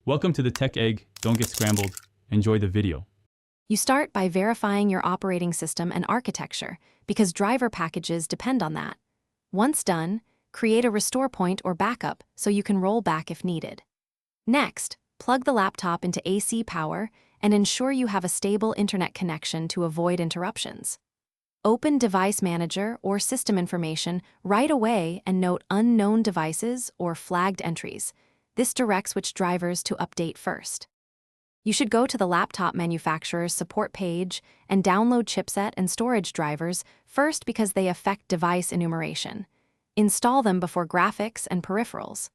Welcome to the Tech Egg. Don't get scrambled. Enjoy the video. You start by verifying your operating system and architecture, because driver packages depend on that. Once done, create a restore point or backup so you can roll back if needed. Next, plug the laptop into AC power and ensure you have a stable internet connection to avoid interruptions. Open Device Manager or System Information right away and note unknown devices or flagged entries. This directs which drivers to update first. You should go to the laptop manufacturer's support page and download chipset and storage drivers first because they affect device enumeration. Install them before graphics and peripherals.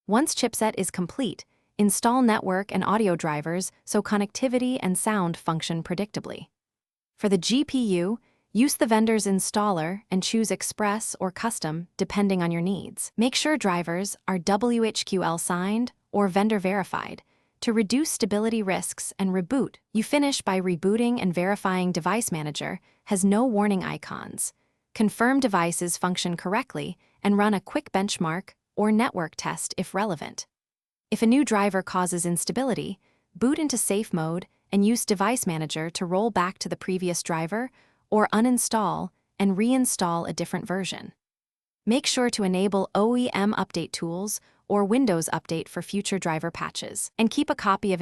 Once chipset is complete, install network and audio drivers so connectivity and sound function predictably. For the GPU, use the vendor's installer and choose Express or Custom depending on your needs. Make sure drivers are WHQL signed or vendor verified to reduce stability risks and reboot. You finish by rebooting and verifying Device Manager has no warning icons. Confirm devices function correctly and run a quick benchmark or network test if relevant. If a new driver causes instability, boot into safe mode and use Device Manager to roll back to the previous driver or uninstall and reinstall a different version. Make sure to enable OEM update tools or Windows Update for future driver patches, and keep a copy of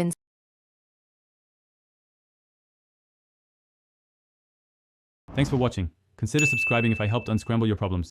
Thanks for watching. Consider subscribing if I helped unscramble your problems.